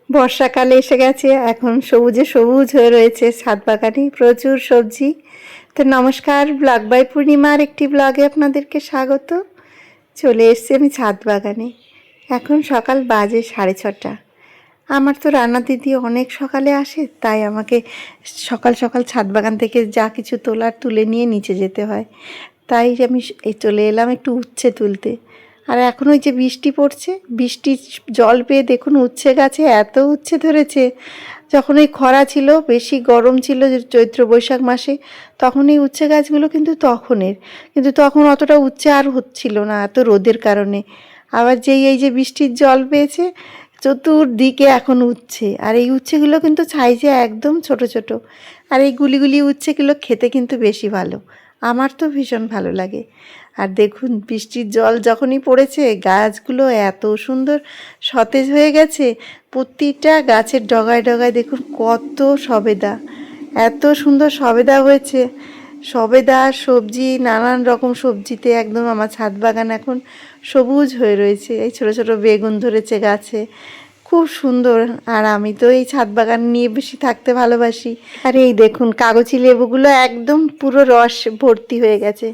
বর্ষাকালে এসে গেছে, এখন সবুজে সবুজ হয়ে রয়েছে ছাদ বাগানে প্রচুর সবজি। তো নমস্কার, ব্লগ বাই পূর্ণিমার একটি ব্লগে আপনাদেরকে স্বাগত। চলে এসেছি আমি ছাদ বাগানে। এখন সকাল বাজে 6:30। আমার তো রান্না দিদি অনেক সকালে আসে, তাই আমাকে সকাল সকাল ছাদ বাগান থেকে যা কিছু তোলার তুলে নিয়ে নিচে যেতে হয়। তাই আমি চলে এলাম একটু উচ্ছে তুলতে। আর এখন ওই যে বৃষ্টি পড়ছে, বৃষ্টির জল পেয়ে দেখুন উচ্ছে গাছে এত উচ্ছে ধরেছে। যখন এই খরা ছিল, বেশি গরম ছিল চৈত্র বৈশাখ মাসে, তখন এই উচ্ছে গাছগুলো কিন্তু তখন অতটা উচ্ছে আর হচ্ছিল না এত রোদের কারণে। আবার এই যে বৃষ্টির জল পেয়েছে, চতুর্দিকে এখন উচ্ছে। আর এই উচ্ছেগুলো কিন্তু সাইজে একদম ছোট ছোট। আর এই গুলি উচ্ছেগুলো খেতে কিন্তু বেশি ভালো, আমার তো ভীষণ ভালো লাগে। আর দেখুন বৃষ্টির জল যখনই পড়েছে, গাছগুলো এত সুন্দর সতেজ হয়ে গেছে। প্রতিটা গাছের ডগায় ডগায় দেখুন কত সবেদা, এত সুন্দর সবেদা হয়েছে। সবেদা সবজি, নানান রকম সবজিতে একদম আমার ছাদ বাগান এখন সবুজ হয়ে রয়েছে। এই ছোট ছোট বেগুন ধরেছে গাছে, খুব সুন্দর। আর আমি তো এই ছাদ বাগান নিয়ে বেশি থাকতে ভালোবাসি। আর এই দেখুন কাগজি লেবুগুলো একদম পুরো রস ভর্তি হয়ে গেছে।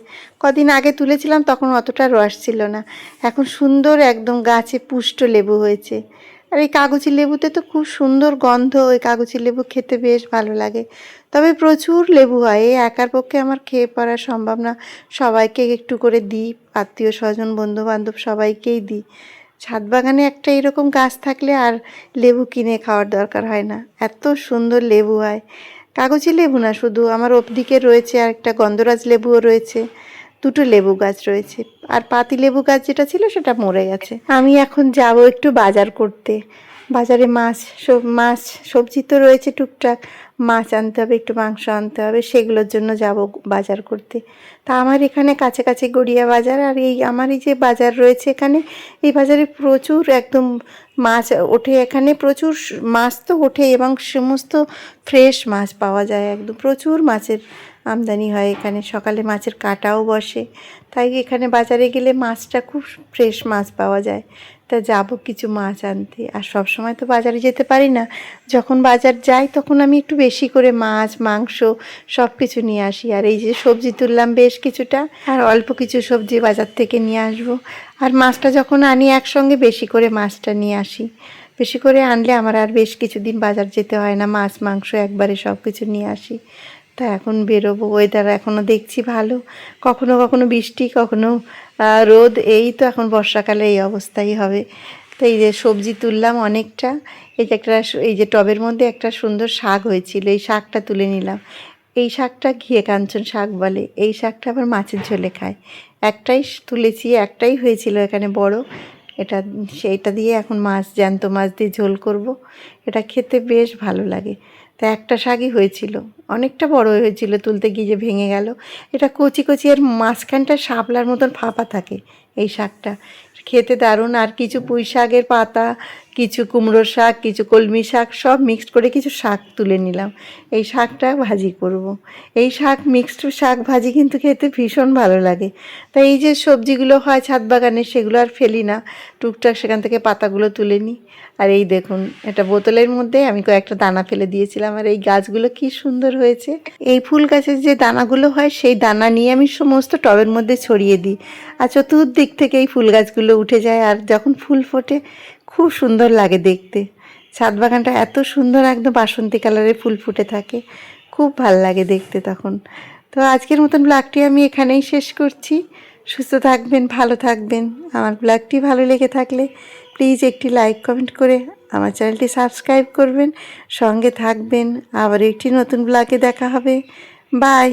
কদিন আগে তুলেছিলাম তখন অতটা রস ছিল না, এখন সুন্দর একদম গাছে পুষ্ট লেবু হয়েছে। আর এই কাগজি লেবুতে তো খুব সুন্দর গন্ধ, ওই কাগজি লেবু খেতে বেশ ভালো লাগে। তবে প্রচুর লেবু হয়, এই একার পক্ষে আমার খেয়ে পড়া সম্ভব না। সবাইকে একটু করে দিই, আত্মীয় স্বজন বন্ধু বান্ধব সবাইকেই দিই। ছাদ বাগানে একটা এরকম গাছ থাকলে আর লেবু কিনে খাওয়ার দরকার হয় না, এত সুন্দর লেবু হয়। কাগজি লেবু না শুধু, আমার ওদিকে রয়েছে আর একটা গন্ধরাজ লেবুও রয়েছে, দুটো লেবু গাছ রয়েছে। আর পাতি লেবু গাছ যেটা ছিল সেটা মরে গেছে। আমি এখন যাব একটু বাজার করতে। বাজারে মাছ সবজি তো রয়েছে টুকটাক, মাছ আনতে হবে, একটু মাংস আনতে হবে, সেগুলোর জন্য যাব বাজার করতে। তা আমার এখানে কাছে কাছে গড়িয়া বাজার, আর আমার এই যে বাজার রয়েছে এখানে, এই বাজারে প্রচুর একদম মাছ ওঠে। এখানে প্রচুর মাছ তো ওঠে এবং সমস্ত ফ্রেশ মাছ পাওয়া যায়, একদম প্রচুর মাছের আমদানি হয় এখানে। সকালে মাছের কাটাও বসে, তাই এখানে বাজারে গেলে মাছটা খুব ফ্রেশ মাছ পাওয়া যায়। তা যাব কিছু মাছ আনতে। আর সব সময় তো বাজারে যেতে পারি না, যখন বাজার যাই তখন আমি একটু বেশি করে মাছ মাংস সব কিছু নিয়ে আসি। আর এই যে সবজি তুললাম বেশ কিছুটা, আর অল্প কিছু সবজি বাজার থেকে নিয়ে আসবো। আর মাছটা যখন আনি একসঙ্গে বেশি করে মাছটা নিয়ে আসি, বেশি করে আনলে আমার আর বেশ কিছুদিন বাজার যেতে হয় না, মাছ মাংস একবারে সব কিছু নিয়ে আসি। তা এখন বেরোবো, ওয়েদার এখনও দেখছি ভালো, কখনো কখনো বৃষ্টি কখনো রোদ, এই তো এখন বর্ষাকালে এই অবস্থাই হবে। তো এই যে সবজি তুললাম অনেকটা। এই যে টবের মধ্যে একটা সুন্দর শাক হয়েছিল, এই শাকটা তুলে নিলাম। এই শাকটা ঘিয়ে কাঞ্চন শাক বলে, এই শাকটা আবার মাছের ঝোলে খায়। একটাই তুলেছি, একটাই হয়েছিল এখানে বড়, সেইটা দিয়ে এখন জ্যান্ত মাছ দিয়ে ঝোল করব। এটা খেতে বেশ ভালো লাগে। তা একটা শাকই হয়েছিল, অনেকটা বড় হয়েছিল, তুলতে গিয়ে যে ভেঙে গেল। এটা কচি কচি, এর মাঝখানটা শাপলার মতন ফাঁপা থাকে এই শাকটা, খেতে দারুণ। আর কিছু পুঁই শাকের পাতা, কিছু কুমড়োর শাক, কিছু কলমি শাক সব মিক্সড করে কিছু শাক তুলে নিলাম, এই শাকটা ভাজি করব। এই মিক্সড শাক ভাজি কিন্তু খেতে ভীষণ ভালো লাগে। তাই এই যে সবজিগুলো হয় ছাদ বাগানে সেগুলো আর ফেলি না, টুকটাক সেখান থেকে পাতাগুলো তুলে নিই। আর এই দেখুন এটা বোতলের মধ্যে আমি কয়েকটা দানা ফেলে দিয়েছিলাম, আর এই গাছগুলো কি সুন্দর হয়েছে। এই ফুল গাছের যে দানাগুলো হয় সেই দানা নিয়ে আমি সমস্ত টবের মধ্যে ছড়িয়ে দিই, আর চতুর্দিক থেকে এই ফুল গাছগুলো উঠে যায়। আর যখন ফুল ফোটে খুব সুন্দর লাগে দেখতে। ছাদ বাগানটা এত সুন্দর, একদম বাসন্তী কালারের ফুল ফুটে থাকে, খুব ভাল লাগে দেখতে তখন। তো আজকের মতন ব্লগটি আমি এখানেই শেষ করছি। সুস্থ থাকবেন, ভালো থাকবেন। আমার ব্লগটি ভালো লেগে থাকলে প্লিজ একটি লাইক কমেন্ট করে আমার চ্যানেলটি সাবস্ক্রাইব করবেন, সঙ্গে থাকবেন। আবার একটি নতুন ব্লগে দেখা হবে। বাই।